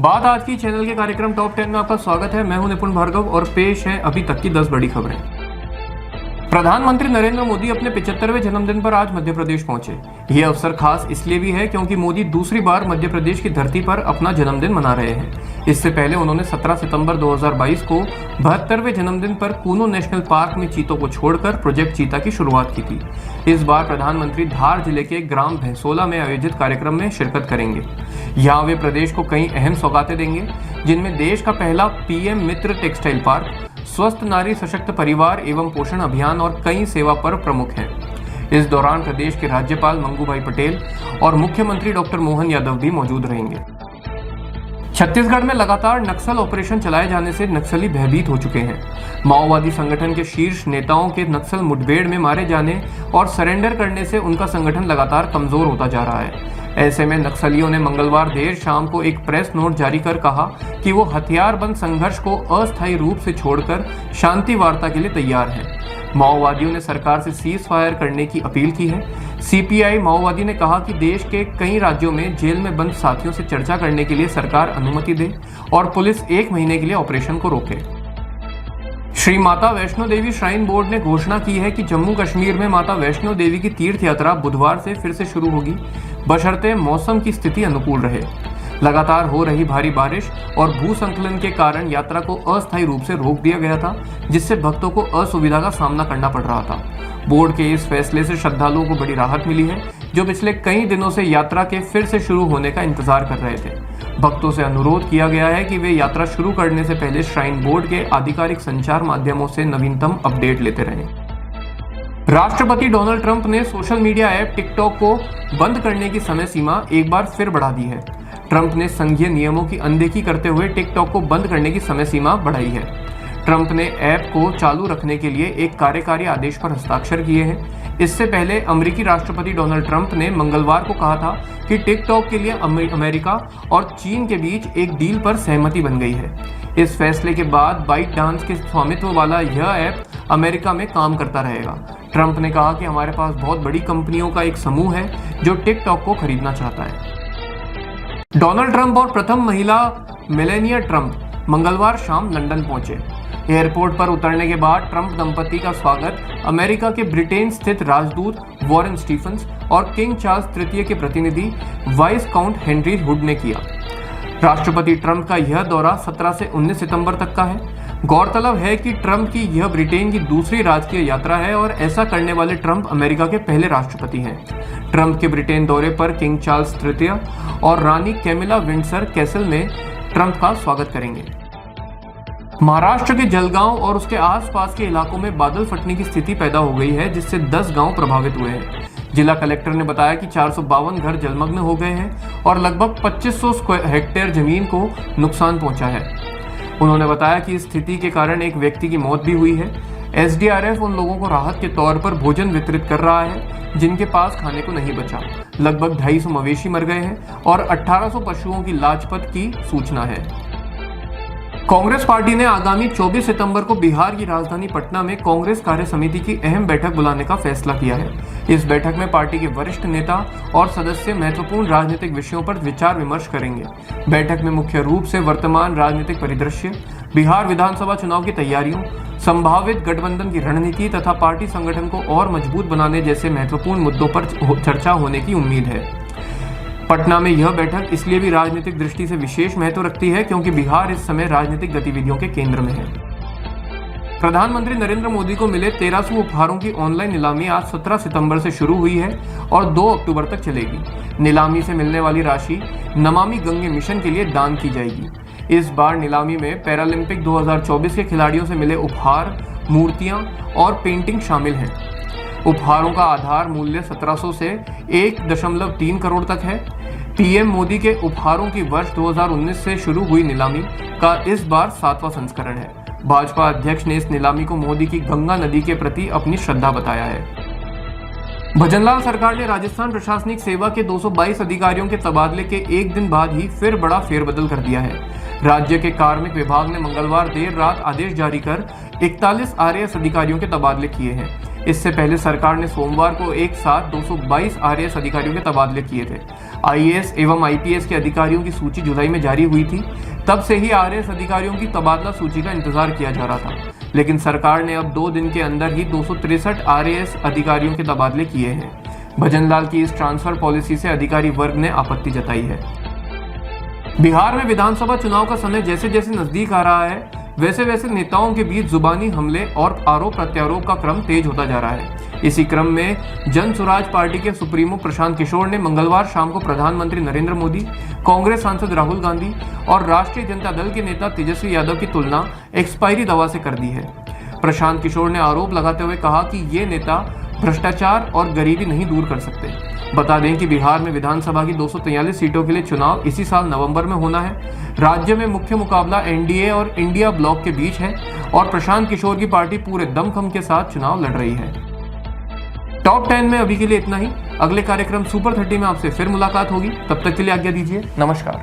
बात आज की चैनल के कार्यक्रम टॉप 10 में आपका स्वागत है। मैं हूं निपुण भार्गव और पेश है अभी तक की 10 बड़ी खबरें। प्रधानमंत्री नरेंद्र मोदी अपने 75वें जन्मदिन पर आज मध्य प्रदेश पहुंचे। यह अवसर खास इसलिए भी है क्योंकि मोदी दूसरी बार मध्य प्रदेश की धरती पर अपना जन्मदिन मना रहे हैं। इससे पहले उन्होंने 17 सितंबर 2022 को 72वें जन्मदिन पर कूनो नेशनल पार्क में चीतों को छोड़कर प्रोजेक्ट चीता की शुरुआत की थी। इस बार प्रधानमंत्री धार जिले के ग्राम भैंसोला में आयोजित कार्यक्रम में शिरकत करेंगे। यहाँ वे प्रदेश को कई अहम सौगातें देंगे, जिनमें देश का पहला पीएम मित्र टेक्सटाइल पार्क, स्वस्थ नारी सशक्त परिवार एवं पोषण अभियान और कई सेवा पर्व प्रमुख हैं। इस दौरान प्रदेश के राज्यपाल मंगूभाई पटेल और मुख्यमंत्री डॉक्टर मोहन यादव भी मौजूद रहेंगे। छत्तीसगढ़ में लगातार नक्सल ऑपरेशन चलाए जाने से नक्सली भयभीत हो चुके हैं। माओवादी संगठन के शीर्ष नेताओं के नक्सल मुठभेड़ में मारे जाने और सरेंडर करने से उनका संगठन लगातार कमजोर होता जा रहा है। ऐसे में नक्सलियों ने मंगलवार देर शाम को एक प्रेस नोट जारी कर कहा कि वो हथियारबंद संघर्ष को अस्थायी रूप से छोड़कर शांति वार्ता के लिए तैयार हैं। माओवादियों ने सरकार से सीज फायर करने की अपील की है। सीपीआई माओवादी ने कहा कि देश के कई राज्यों में जेल में बंद साथियों से चर्चा करने के लिए सरकार अनुमति दे और पुलिस 1 महीने के लिए ऑपरेशन को रोके। श्री माता वैष्णो देवी श्राइन बोर्ड ने घोषणा की है कि जम्मू कश्मीर में माता वैष्णो देवी की तीर्थ यात्रा बुधवार से फिर से शुरू होगी, बशर्ते मौसम की स्थिति अनुकूल रहे। लगातार हो रही भारी बारिश और भूस्खलन के कारण यात्रा को अस्थायी रूप से रोक दिया गया था, जिससे भक्तों को असुविधा का सामना करना पड़ रहा था। बोर्ड के इस फैसले से श्रद्धालुओं को बड़ी राहत मिली है, जो पिछले कई दिनों से यात्रा के फिर से शुरू होने का इंतजार कर रहे थे। भक्तों से अनुरोध किया गया है कि वे यात्रा शुरू करने से पहले श्राइन बोर्ड के आधिकारिक संचार माध्यमों से नवीनतम अपडेट लेते रहें। राष्ट्रपति डोनाल्ड ट्रंप ने सोशल मीडिया ऐप टिकटॉक को बंद करने की समय सीमा एक बार फिर बढ़ा दी है। ट्रंप ने संघीय नियमों की अनदेखी करते हुए टिकटॉक को बंद करने की समय सीमा बढ़ाई है। ट्रंप ने ऐप को चालू रखने के लिए एक कार्यकारी आदेश पर हस्ताक्षर किए हैं। इससे पहले अमेरिकी राष्ट्रपति डोनाल्ड ट्रंप ने मंगलवार को कहा था कि टिकटॉक के लिए अमेरिका और चीन के बीच एक डील पर सहमति बन गई है। इस फैसले के बाद बाइट डांस के स्वामित्व वाला यह ऐप अमेरिका में काम करता रहेगा। ट्रंप ने कहा कि हमारे पास बहुत बड़ी कंपनियों का एक समूह है जो टिकटॉक को खरीदना चाहता है। डोनाल्ड ट्रंप और प्रथम महिला मेलानिया ट्रंप मंगलवार शाम लंदन पहुंचे। एयरपोर्ट पर उतरने के बाद ट्रंप दंपति का स्वागत अमेरिका के ब्रिटेन स्थित राजदूत वॉरेन स्टीफन्स और किंग चार्ल्स तृतीय के प्रतिनिधि वाइस काउंट हेनरी हुड ने किया। राष्ट्रपति ट्रंप का यह दौरा 17 से 19 सितंबर तक का है। गौरतलब है कि ट्रंप की यह ब्रिटेन की दूसरी राजकीय यात्रा है और ऐसा करने वाले ट्रंप अमेरिका के पहले राष्ट्रपति हैं। ट्रंप के ब्रिटेन दौरे पर किंग चार्ल्स तृतीय और रानी कैमिला विंडसर कैसल में ट्रंप का स्वागत करेंगे। महाराष्ट्र के जलगांव और उसके आसपास के इलाकों में बादल फटने की स्थिति पैदा हो गई है, जिससे 10 गांव प्रभावित हुए हैं। जिला कलेक्टर ने बताया कि 452 घर जलमग्न हो गए हैं और लगभग 2500 हेक्टेयर जमीन को नुकसान पहुंचा है। उन्होंने बताया कि इस स्थिति के कारण एक व्यक्ति की मौत भी हुई है। एसडीआरएफ उन लोगों को राहत के तौर पर भोजन वितरित कर रहा है जिनके पास खाने को नहीं बचा। लगभग 250 मवेशी मर गए हैं और 1800 पशुओं की लापता की सूचना है। कांग्रेस पार्टी ने आगामी 24 सितंबर को बिहार की राजधानी पटना में कांग्रेस कार्य समिति की अहम बैठक बुलाने का फैसला किया है। इस बैठक में पार्टी के वरिष्ठ नेता और सदस्य महत्वपूर्ण राजनीतिक विषयों पर विचार विमर्श करेंगे। बैठक में मुख्य रूप से वर्तमान राजनीतिक परिदृश्य, बिहार विधानसभा चुनाव की तैयारियों, संभावित गठबंधन की रणनीति तथा पार्टी संगठन को और मजबूत बनाने जैसे महत्वपूर्ण मुद्दों पर चर्चा होने की उम्मीद है। पटना में यह बैठक इसलिए भी राजनीतिक दृष्टि से विशेष महत्व रखती है क्योंकि बिहार इस समय राजनीतिक गतिविधियों के केंद्र में है। प्रधानमंत्री नरेंद्र मोदी को मिले 1300 उपहारों की ऑनलाइन नीलामी आज 17 सितंबर से शुरू हुई है और 2 अक्टूबर तक चलेगी। नीलामी से मिलने वाली राशि नमामि गंगे मिशन के लिए दान की जाएगी। इस बार नीलामी में पैरालंपिक 2024 के खिलाड़ियों से मिले उपहार, मूर्तियां और पेंटिंग शामिल हैं। उपहारों का आधार मूल्य 1700 से 1.3 करोड़ तक है। पीएम मोदी के उपहारों की वर्ष 2019 से शुरू हुई नीलामी का इस बार 7वां संस्करण है। भाजपा अध्यक्ष ने इस नीलामी को मोदी की गंगा नदी के प्रति अपनी श्रद्धा बताया है। भजनलाल सरकार ने राजस्थान प्रशासनिक सेवा के 222 अधिकारियों के तबादले के एक दिन बाद ही फिर बड़ा फेरबदल कर दिया है। राज्य के कार्मिक विभाग ने मंगलवार देर रात आदेश जारी कर 41 आरएएस अधिकारियों के तबादले किए हैं। इससे पहले सरकार ने सोमवार को एक साथ 222 आरएएस अधिकारियों के तबादले किए थे। आईएएस एवं आईपीएस के अधिकारियों की सूची जुलाई में जारी हुई थी। तब से ही आरएएस अधिकारियों की तबादला सूची का इंतजार किया जा रहा था, लेकिन सरकार ने अब 2 दिन के अंदर ही 263 आरएएस अधिकारियों के तबादले किए हैं। भजनलाल की इस ट्रांसफर पॉलिसी से अधिकारी वर्ग ने आपत्ति जताई है। बिहार में विधानसभा चुनाव का समय जैसे जैसे नजदीक आ रहा है, वैसे वैसे नेताओं के बीच जुबानी हमले और आरोप प्रत्यारोप का क्रम तेज होता जा रहा है। इसी क्रम में जन स्वराज पार्टी के सुप्रीमो प्रशांत किशोर ने मंगलवार शाम को प्रधानमंत्री नरेंद्र मोदी, कांग्रेस सांसद राहुल गांधी और राष्ट्रीय जनता दल के नेता तेजस्वी यादव की तुलना एक्सपायरी दवा से कर दी है। प्रशांत किशोर ने आरोप लगाते हुए कहा कि ये नेता भ्रष्टाचार और गरीबी नहीं दूर कर सकते। बता दें कि बिहार में विधानसभा की 243 सीटों के लिए चुनाव इसी साल नवंबर में होना है। राज्य में मुख्य मुकाबला एनडीए और इंडिया ब्लॉक के बीच है और प्रशांत किशोर की पार्टी पूरे दमखम के साथ चुनाव लड़ रही है। टॉप 10 में अभी के लिए इतना ही। अगले कार्यक्रम सुपर 30 में आपसे फिर मुलाकात होगी। तब तक के लिए आज्ञा दीजिए। नमस्कार।